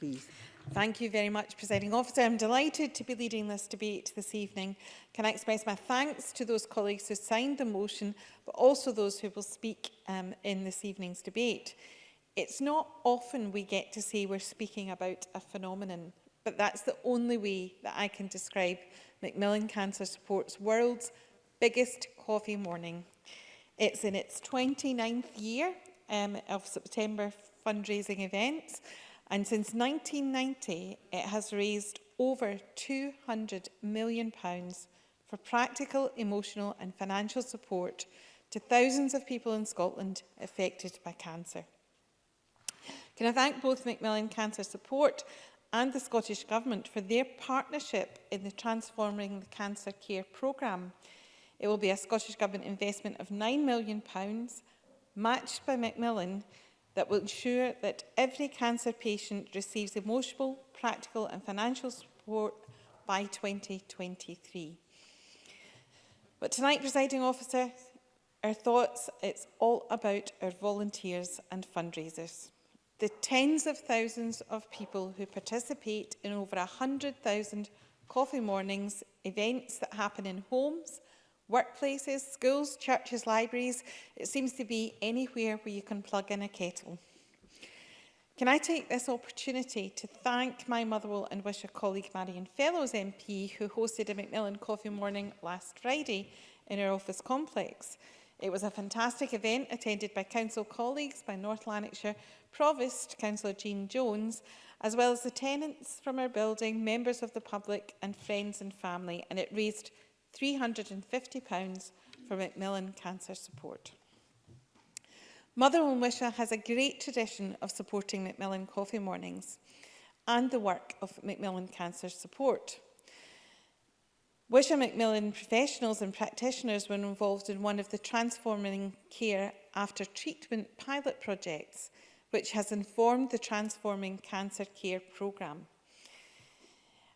please. Thank you very much, Presiding Officer. I'm delighted to be leading this debate this evening. Can I express my thanks to those colleagues who signed the motion, but also those who will speak in this evening's debate. It's not often we get to say we're speaking about a phenomenon, but that's the only way that I can describe Macmillan Cancer Support's world's biggest coffee morning. It's in its 29th year of September fundraising events, and since 1990 it has raised over £200 million for practical, emotional and financial support to thousands of people in Scotland affected by cancer. Can I thank both Macmillan Cancer Support and the Scottish Government for their partnership in the Transforming the Cancer Care programme. It will be a Scottish Government investment of £9 million, matched by Macmillan, that will ensure that every cancer patient receives emotional, practical and financial support by 2023. But tonight, Presiding Officer, our thoughts, it's all about our volunteers and fundraisers. The tens of thousands of people who participate in over 100,000 coffee mornings, events that happen in homes, workplaces, schools, churches, libraries. It seems to be anywhere where you can plug in a kettle. Can I take this opportunity to thank my Motherwell and Wishaw colleague Marion Fellows MP, who hosted a Macmillan coffee morning last Friday in our office complex. It was a fantastic event attended by council colleagues, by North Lanarkshire Provost Councillor Jean Jones, as well as the tenants from our building, members of the public and friends and family, and it raised £350 for Macmillan Cancer Support. Motherwell and Wishaw has a great tradition of supporting Macmillan coffee mornings and the work of Macmillan Cancer Support. Wishaw Macmillan professionals and practitioners were involved in one of the Transforming Care After Treatment pilot projects, which has informed the Transforming Cancer Care programme.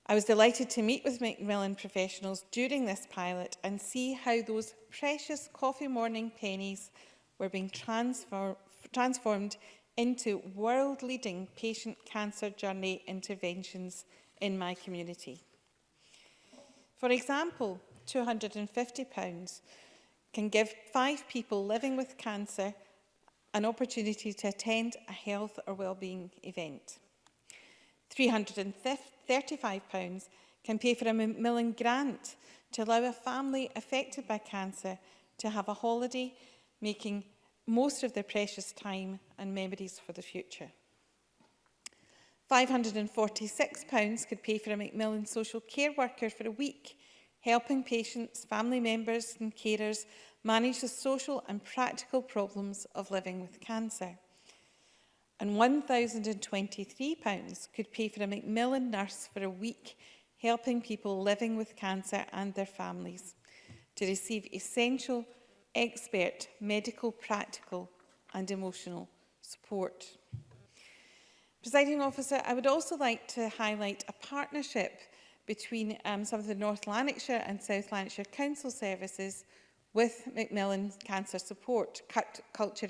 I was delighted to meet with Macmillan professionals during this pilot and see how those precious coffee morning pennies were being transformed into world-leading patient cancer journey interventions in my community. For example, £250 can give 5 people living with cancer an opportunity to attend a health or wellbeing event. £335 can pay for a Macmillan grant to allow a family affected by cancer to have a holiday, making most of their precious time and memories for the future. £546 could pay for a Macmillan social care worker for a week, helping patients, family members and carers manage the social and practical problems of living with cancer. And £1,023 could pay for a Macmillan nurse for a week, helping people living with cancer and their families to receive essential, expert, medical, practical and emotional support. Presiding Officer, I would also like to highlight a partnership between some of the North Lanarkshire and South Lanarkshire Council services with Macmillan Cancer Support. Culture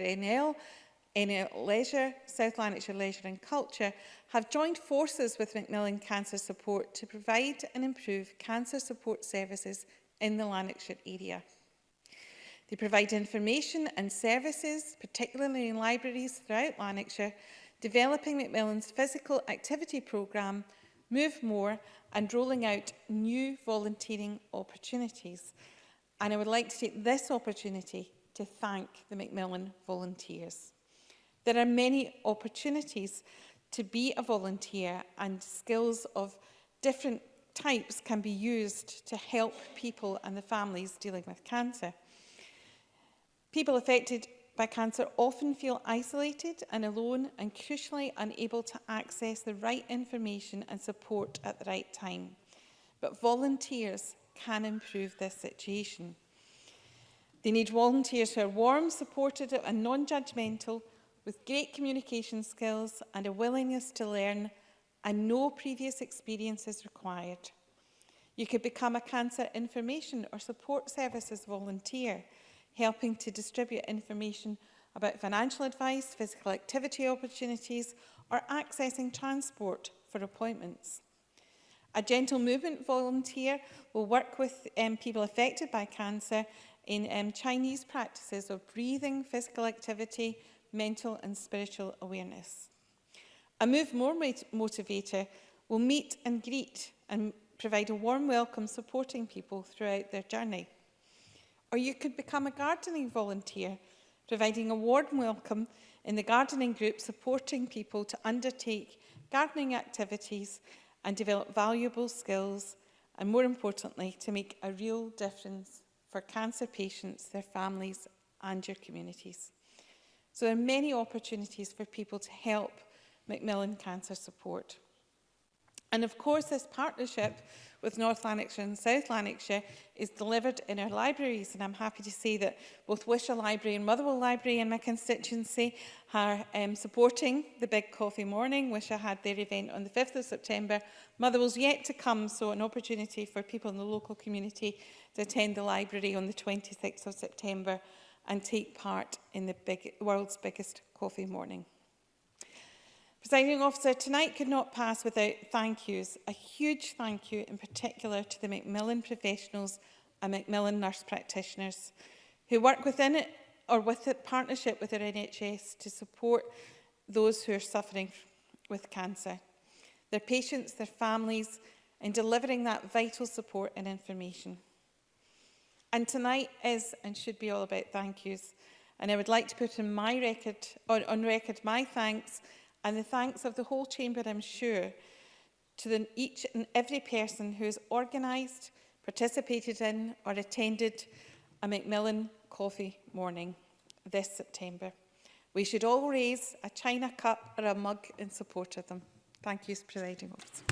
NL Leisure, South Lanarkshire Leisure and Culture have joined forces with Macmillan Cancer Support to provide and improve cancer support services in the Lanarkshire area. They provide information and services, particularly in libraries throughout Lanarkshire, developing Macmillan's physical activity programme, Move More, and rolling out new volunteering opportunities. And I would like to take this opportunity to thank the Macmillan volunteers. There are many opportunities to be a volunteer, and skills of different types can be used to help people and the families dealing with cancer. People affected by cancer often feel isolated and alone, and crucially unable to access the right information and support at the right time. But volunteers can improve this situation. They need volunteers who are warm, supportive and non-judgmental, with great communication skills and a willingness to learn, and no previous experience is required. You could become a cancer information or support services volunteer, helping to distribute information about financial advice, physical activity opportunities, or accessing transport for appointments. A gentle movement volunteer will work with people affected by cancer in Chinese practices of breathing, physical activity, mental and spiritual awareness. A Move More motivator will meet and greet and provide a warm welcome supporting people throughout their journey. Or you could become a gardening volunteer, providing a warm welcome in the gardening group, supporting people to undertake gardening activities and develop valuable skills, and more importantly, to make a real difference for cancer patients, their families and your communities. So there are many opportunities for people to help Macmillan Cancer Support. And of course, this partnership with North Lanarkshire and South Lanarkshire is delivered in our libraries. And I'm happy to say that both Wishaw Library and Motherwell Library in my constituency are supporting the Big Coffee Morning. Wishaw had their event on the 5th of September. Motherwell's yet to come, so an opportunity for people in the local community to attend the library on the 26th of September and take part in the world's biggest coffee morning. Presiding Officer, tonight could not pass without thank yous. A huge thank you in particular to the Macmillan professionals and Macmillan nurse practitioners who work within it or with a partnership with our NHS to support those who are suffering with cancer, their patients, their families, in delivering that vital support and information. And tonight is and should be all about thank yous. And I would like to put on record my thanks and the thanks of the whole chamber, I'm sure, to each and every person who has organised, participated in or attended a Macmillan coffee morning this September. We should all raise a china cup or a mug in support of them. Thank you, Presiding Officer.